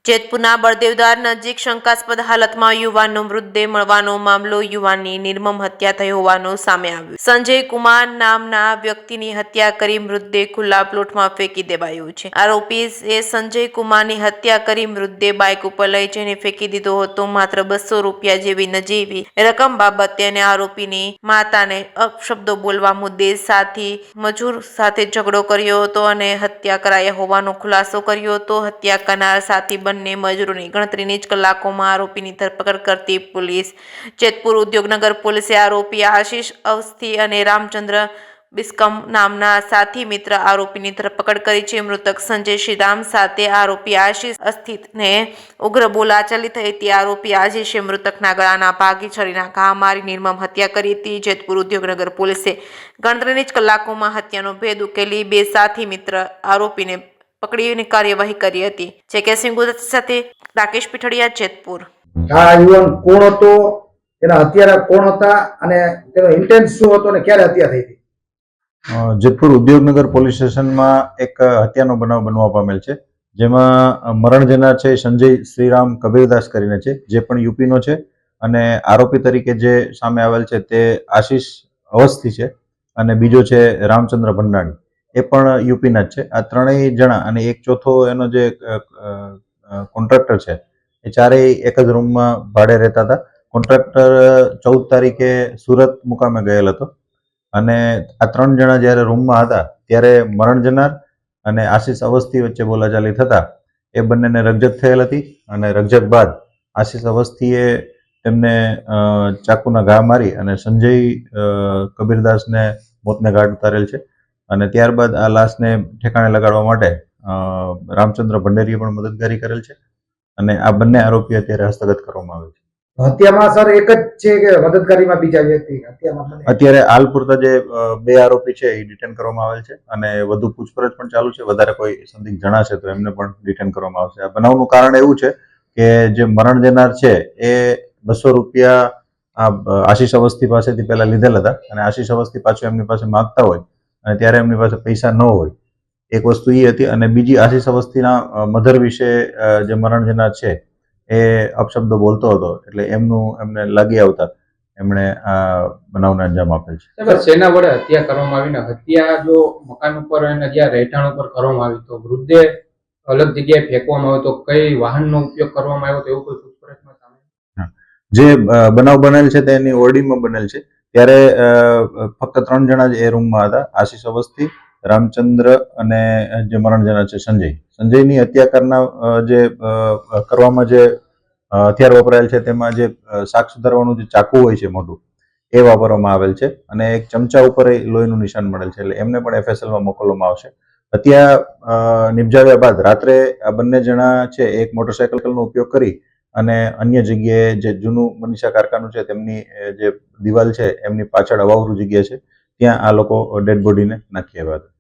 જેતપુરના બળદેવદાર નજીક શંકાસ્પદ હાલતમાં યુવાનનો મૃતદેહ મળવાનો મામલો. યુવાનની નિર્મમ હત્યા થઈ હોવાનું સામે આવ્યું. સંજય કુમાર નામના વ્યક્તિની હત્યા કરી મૃતદેહ ખુલ્લા પ્લોટમાં ફેંકી દેવાયો છે. આરોપીએ સંજય કુમારની હત્યા કરી મૃતદેહ બાઇક ઉપર લઈ જઈને ફેંકી દીધો હતો. માત્ર 200 રૂપિયા જેવી નજીવી રકમ બાબતે અને આરોપીની માતાને અપશબ્દો બોલવા મુદ્દે સાથી મજૂર સાથે ઝઘડો કર્યો હતો અને હત્યા કરાયા હોવાનો ખુલાસો કર્યો હતો. હત્યા કરનાર સાથી બંને મજૂરોની ગણતરીની જ કલાકોમાં આરોપીની ધરપકડ કરતી પોલીસ. જેતપુર ઉદ્યોગનગર પોલીસે આરોપી આશિષ અવસ્થી અને રામચંદ્ર બિસ્કમ નામના સાથી મિત્ર આરોપીની ધરપકડ કરી છે. મૃતક સંજય શ્રીરામ સાથે આરોપી આશિષ અસ્થિતને ઉગ્ર બોલાચાલી થઈ હતી. આરોપી આશિષે મૃતકના ગળાના ભાગે છરીના ઘા મારી નિર્મમ હત્યા કરી હતી. જેતપુર ઉદ્યોગનગર પોલીસે ગણતરીની જ કલાકોમાં હત્યાનો ભેદ ઉકેલી 2 સાથી મિત્ર આરોપીને પકડીને કાર્યવાહી કરી હતી. જે સિંહ ગુજરાતી સાથે રાકેશ પીઠડિયા, જેતપુર. આ યુવાન કોણ હતો, એના હત્યારા કોણ હતા અને તેનો ઇન્ટેન્સ શું હતો અને ક્યારે હત્યા થઈ હતી? જેતપુર ઉદ્યોગનગર પોલીસ સ્ટેશનમાં એક હત્યાનો બનાવ બનવા પામેલ છે, જેમાં મરણ જનાર છે સંજય શ્રીરામ કબીરદાસ કરીને છે, જે પણ યુપીનો છે, અને આરોપી તરીકે જે સામે આવેલ છે તે આશિષ અવસ્થી છે, અને બીજો છે રામચંદ્ર ભંડાણી, એ પણ યુપીના જ છે. આ ત્રણેય જણા અને એક ચોથો એનો જે કોન્ટ્રાક્ટર છે, એ ચારેય એક જ રૂમમાં ભાડે રહેતા હતા. કોન્ટ્રાક્ટર 14 તારીખે સુરત મુકામે ગયેલ હતો, અને આ 3 જણા જ્યારે રૂમમાં હતા ત્યારે મરણ જનાર અને આશિષ અવસ્થી વચ્ચે બોલાચાલી થતા એ બંનેને રકઝક થયેલ હતી, અને રકઝક બાદ આશિષ અવસ્થીએ તેમને ચાકુના ઘા મારી અને સંજય કબીરદાસને મોતને ઘાટ ઉતારેલ છે. અને ત્યારબાદ આ લાશને ઠેકાણે લગાડવા માટે રામચંદ્ર ભંડેરીએ પણ મદદગારી કરેલ છે, અને આ બંને આરોપી અત્યારે હસ્તગત કરવામાં આવે છે. હત્યામાં સર એક જ છે કે મદદગારીમાં બીજા વ્યક્તિ? અત્યારે હાલ પૂરતા જે 2 આરોપી છે એ ડિટેન કરવામાં આવેલ છે, અને વધુ પૂછપરછ પણ ચાલુ છે. વધારે કોઈ સંદિગ્ધ જણાશે તો એમને પણ ડિટેન કરવામાં આવશે. આ બનાવનું કારણ એવું છે કે જે મરણ જનાર છે એ 200 રૂપિયા આશિષ અવસ્થી પાસેથી પહેલા લીધેલ હતા, અને આશિષ અવસ્થી પાછું એમની પાસે માંગતા હોય અને ત્યારે એમની પાસે પૈસા ન હોય, એક વસ્તુ એ હતી. અને બીજી, આશિષ અવસ્થીના મધર વિશે જે મરણ જનાર છે એ અપશબ્દો બોલતો હતો, એટલે એમને લાગી આવતા એમણે આ બનાવને અંજામ આપેલ છે. શેના વડે હત્યા કરવામાં આવીને હત્યા જો મકાન ઉપર અને જ્યાં રહેઠાણ ઉપર કરવામાં આવી તો મૃતદેહ અલગ જગ્યાએ ફેંકવામાં આવ્યો તો કઈ વાહનનો ઉપયોગ કરવામાં આવ્યો તો એવું કોઈ પૂછપરછમાં સામે? જે બનાવ બનેલ છે તેની ઓરડીમાં બનેલ છે. ત્યારે ફક્ત 3 જણા જ એ રૂમમાં હતા, આશિષ અવસ્થી, રામચંદ્ર અને જે મરણ જનાર છે સંજયની હત્યા કરવામાં જે હથિયાર વપરાયેલ છે તેમાં જે શાક સુધારવાનું જે ચાકુ હોય છે મોટું, એ વાપરવામાં આવેલ છે, અને એક ચમચા ઉપર લોહીનું નિશાન મળેલ છે, એટલે એમને પણ FSLમાં મોકલવામાં આવશે. હત્યા નિપજાવ્યા બાદ રાત્રે આ બંને જણા છે એક મોટરસાયકલનો ઉપયોગ કરી અને અન્ય જગ્યાએ જે જૂનું મનીષા કારખાનું છે તેમની જે દિવાલ છે એમની પાછળ અવાવરૂ જગ્યા છે, ત્યાં આ લોકો ડેડ બોડીને નાખી આવ્યા હતા.